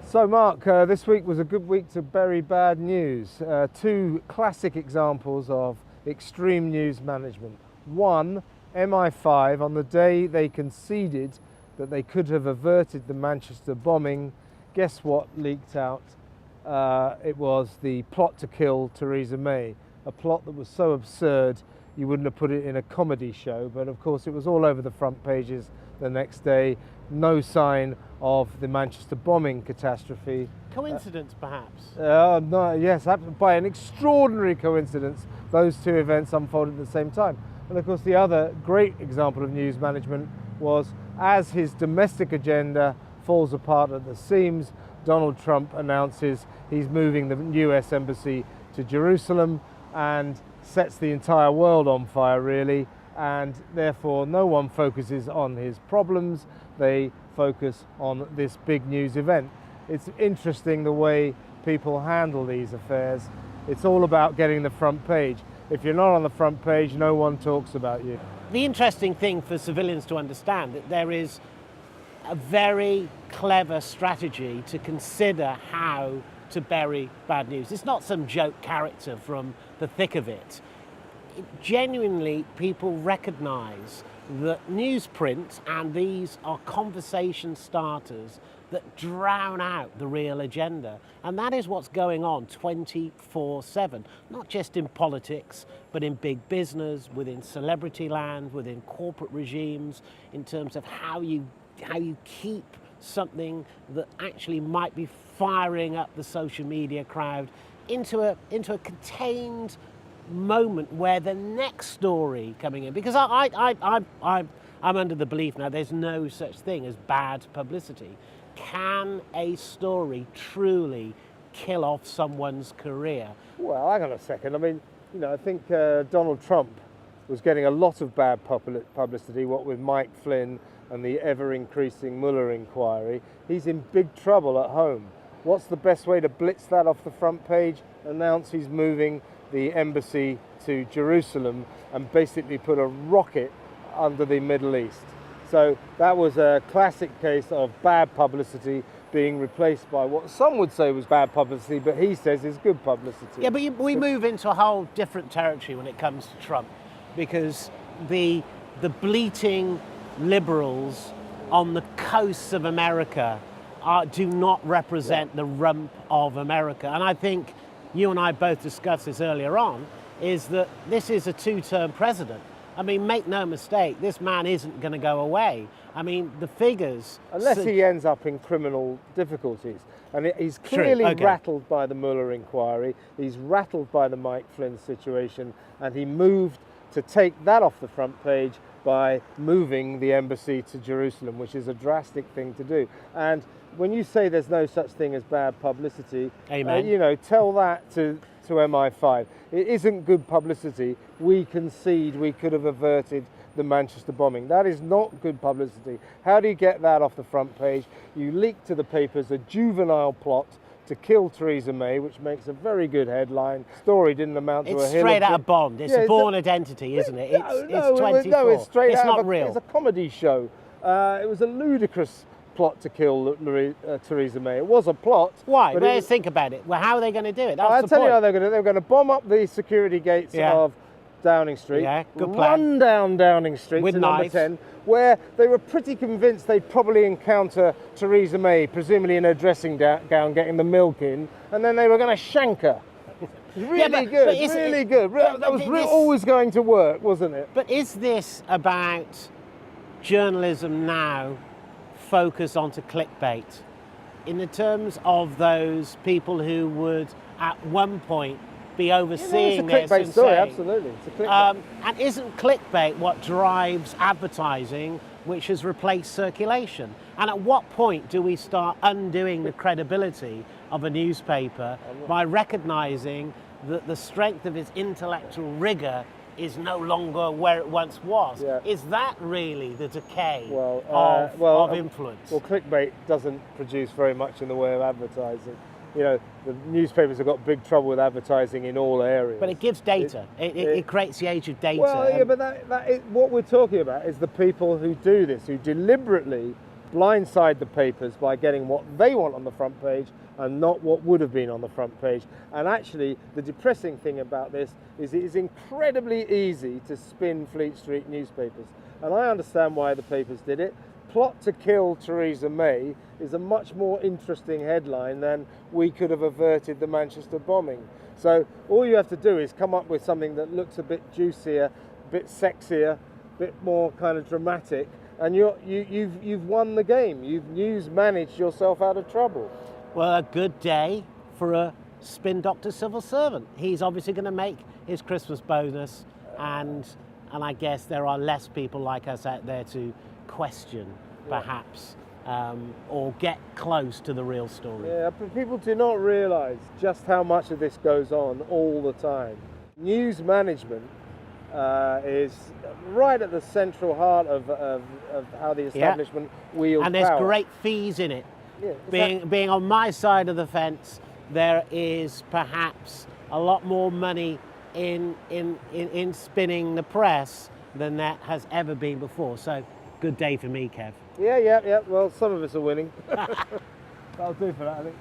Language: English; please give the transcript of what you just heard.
So Mark, this week was a good week to bury bad news. Two classic examples of extreme news management. One, MI5, on the day they conceded that they could have averted the Manchester bombing, guess what leaked out? It was the plot to kill Theresa May, a plot that was so absurd you wouldn't have put it in a comedy show, but of course it was all over the front pages the next day. No sign of the Manchester bombing catastrophe. Coincidence, perhaps? No, yes, by an extraordinary coincidence, those two events unfolded at the same time. And of course, the other great example of news management was as his domestic agenda falls apart at the seams, Donald Trump announces he's moving the US embassy to Jerusalem and sets the entire world on fire, really. And therefore no one focuses on his problems, they focus on this big news event. It's interesting the way people handle these affairs. It's all about getting the front page. If you're not on the front page, no one talks about you. The interesting thing for civilians to understand that there is a very clever strategy to consider how to bury bad news. It's not some joke character from the thick of it. Genuinely, people recognise that newsprint, and these are conversation starters that drown out the real agenda. And that is what's going on 24/7, not just in politics, but in big business, within celebrity land, within corporate regimes, in terms of how you keep something that actually might be firing up the social media crowd into a contained moment where the next story coming in, because I'm under the belief now there's no such thing as bad publicity. Can a story truly kill off someone's career? Well, hang on a second. I mean, I think Donald Trump was getting a lot of bad publicity, what with Mike Flynn and the ever-increasing Mueller inquiry. He's in big trouble at home. What's the best way to blitz that off the front page? Announce he's moving the embassy to Jerusalem and basically put a rocket under the Middle East. So that was a classic case of bad publicity being replaced by what some would say was bad publicity, but he says is good publicity. Yeah, but we move into a whole different territory when it comes to Trump, because the bleating liberals on the coasts of America do not represent the rump of America. And I think you and I both discussed this earlier on, is that this is a two-term president. I mean, make no mistake, this man isn't going to go away. I mean, the figures... Unless he ends up in criminal difficulties. And he's clearly rattled by the Mueller inquiry, he's rattled by the Mike Flynn situation, and he moved to take that off the front page by moving the embassy to Jerusalem, which is a drastic thing to do. And when you say there's no such thing as bad publicity, tell that to MI5. It isn't good publicity. We concede we could have averted the Manchester bombing. That is not good publicity. How do you get that off the front page? You leak to the papers a juvenile plot to kill Theresa May, which makes a very good headline. Story didn't amount to a hill. It's straight out of Bond. It's a Bourne Identity, isn't it? It's 24. No, it's straight out not of real. It's a comedy show. It was a ludicrous plot to kill Theresa May. It was a plot. Why? Let's think about it. Well, how are they going to do it? I'll tell you how they're going to do it. They're going to bomb up the security gates of Downing Street, run down Downing Street to number 10, where they were pretty convinced they'd probably encounter Theresa May, presumably in her dressing gown, getting the milk in, and then they were going to shank her. Really good. That was always going to work, wasn't it? But is this about journalism now focus onto clickbait, in the terms of those people who would at one point be overseeing this and story, saying, absolutely. It's a clickbait. And isn't clickbait what drives advertising, which has replaced circulation? And at what point do we start undoing the credibility of a newspaper by recognising that the strength of its intellectual rigour is no longer where it once was? Yeah. Is that really the decay of influence? Well, clickbait doesn't produce very much in the way of advertising. The newspapers have got big trouble with advertising in all areas. But it gives data. It creates the age of data. Well, yeah, but what we're talking about is the people who do this, who deliberately blindside the papers by getting what they want on the front page and not what would have been on the front page. And actually, the depressing thing about this is it is incredibly easy to spin Fleet Street newspapers. And I understand why the papers did it. Plot to kill Theresa May is a much more interesting headline than we could have averted the Manchester bombing. So all you have to do is come up with something that looks a bit juicier, a bit sexier, a bit more kind of dramatic, and you've won the game. You've news managed yourself out of trouble. Well, a good day for a spin doctor civil servant. He's obviously going to make his Christmas bonus, and I guess there are less people like us out there to question, perhaps, or get close to the real story. Yeah, but people do not realise just how much of this goes on all the time. News management is right at the central heart of how the establishment wields and there's power. great fees in it. Yeah, being on my side of the fence, there is perhaps a lot more money in spinning the press than that has ever been before. So, good day for me, Kev. Yeah. Well, some of us are winning. That'll do for that, I think.